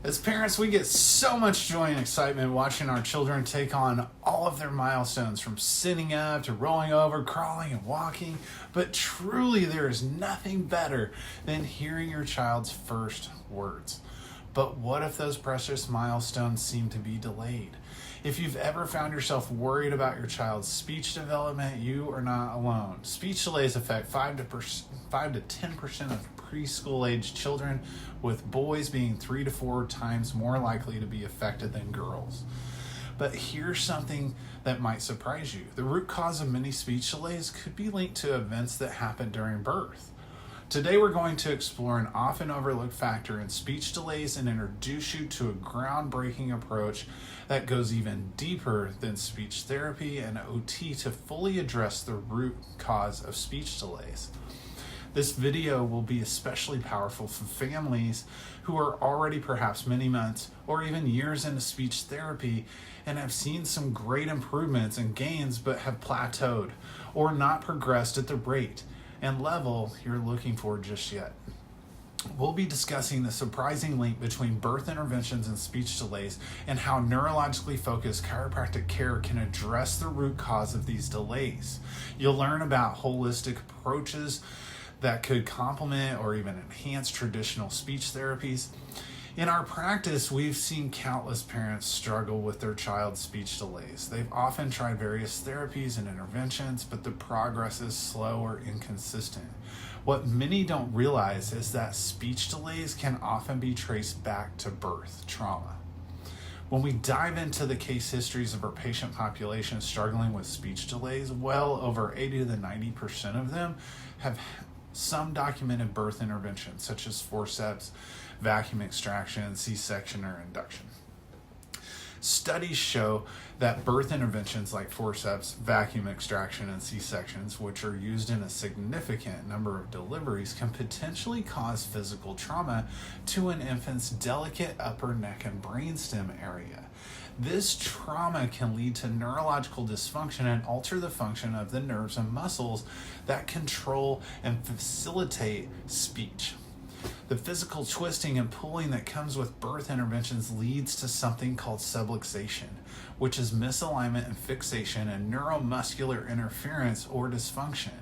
As parents, we get so much joy and excitement watching our children take on all of their milestones, from sitting up to rolling over, crawling and walking. But truly, there is nothing better than hearing your child's first words. But what if those precious milestones seem to be delayed? If you've ever found yourself worried about your child's speech development, you are not alone. Speech delays affect 5 to 10% of preschool-aged children, with boys being 3 to 4 times more likely to be affected than girls. But here's something that might surprise you. The root cause of many speech delays could be linked to events that happen during birth. Today we're going to explore an often overlooked factor in speech delays and introduce you to a groundbreaking approach that goes even deeper than speech therapy and OT to fully address the root cause of speech delays. This video will be especially powerful for families who are already perhaps many months or even years into speech therapy and have seen some great improvements and gains but have plateaued or not progressed at the rate and level you're looking for just yet. We'll be discussing the surprising link between birth interventions and speech delays and how neurologically focused chiropractic care can address the root cause of these delays. You'll learn about holistic approaches that could complement or even enhance traditional speech therapies. In our practice, we've seen countless parents struggle with their child's speech delays. They've often tried various therapies and interventions, but the progress is slow or inconsistent. What many don't realize is that speech delays can often be traced back to birth trauma. When we dive into the case histories of our patient population struggling with speech delays, well over 80 to 90% of them have some documented birth interventions, such as forceps, vacuum extraction, C-section, or induction. Studies show that birth interventions like forceps, vacuum extraction, and C-sections, which are used in a significant number of deliveries, can potentially cause physical trauma to an infant's delicate upper neck and brainstem area. This trauma can lead to neurological dysfunction and alter the function of the nerves and muscles that control and facilitate speech. The physical twisting and pulling that comes with birth interventions leads to something called subluxation, which is misalignment and fixation and neuromuscular interference or dysfunction.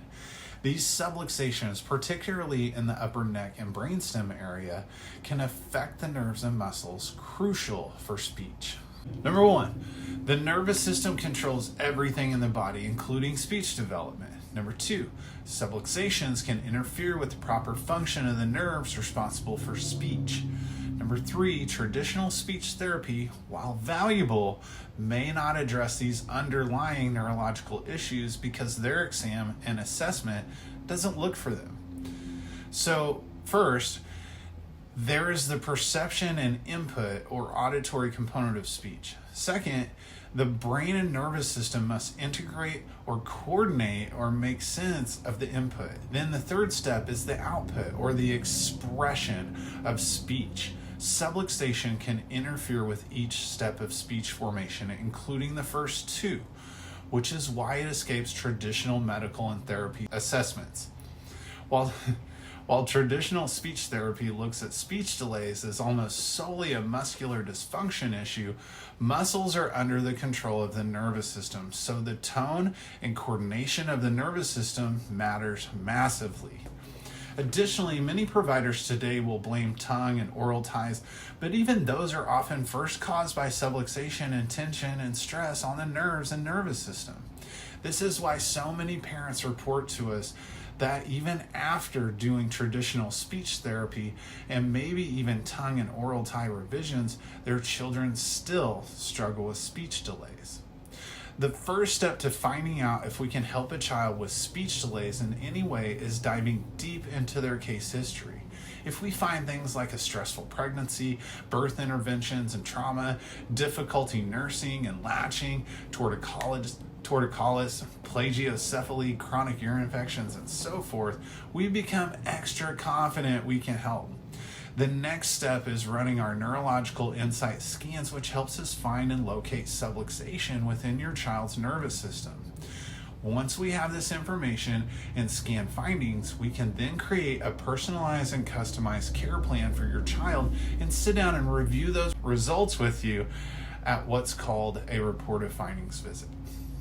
These subluxations, particularly in the upper neck and brainstem area, can affect the nerves and muscles crucial for speech. Number 1, the nervous system controls everything in the body, including speech development. Number 2, subluxations can interfere with the proper function of the nerves responsible for speech. Number 3, traditional speech therapy, while valuable, may not address these underlying neurological issues because their exam and assessment doesn't look for them. So first, there is the perception and input or auditory component of speech. Second, the brain and nervous system must integrate or coordinate or make sense of the input. Then the third step is the output or the expression of speech. Subluxation can interfere with each step of speech formation, including the first 2, which is why it escapes traditional medical and therapy assessments. While traditional speech therapy looks at speech delays as almost solely a muscular dysfunction issue, muscles are under the control of the nervous system, so the tone and coordination of the nervous system matters massively. Additionally, many providers today will blame tongue and oral ties, but even those are often first caused by subluxation and tension and stress on the nerves and nervous system. This is why so many parents report to us that even after doing traditional speech therapy and maybe even tongue and oral tie revisions, their children still struggle with speech delays. The first step to finding out if we can help a child with speech delays in any way is diving deep into their case history. If we find things like a stressful pregnancy, birth interventions and trauma, difficulty nursing and latching, torticollis, plagiocephaly, chronic urine infections, and so forth, we become extra confident we can help. The next step is running our neurological insight scans, which helps us find and locate subluxation within your child's nervous system. Once we have this information and scan findings, we can then create a personalized and customized care plan for your child and sit down and review those results with you at what's called a reported findings visit.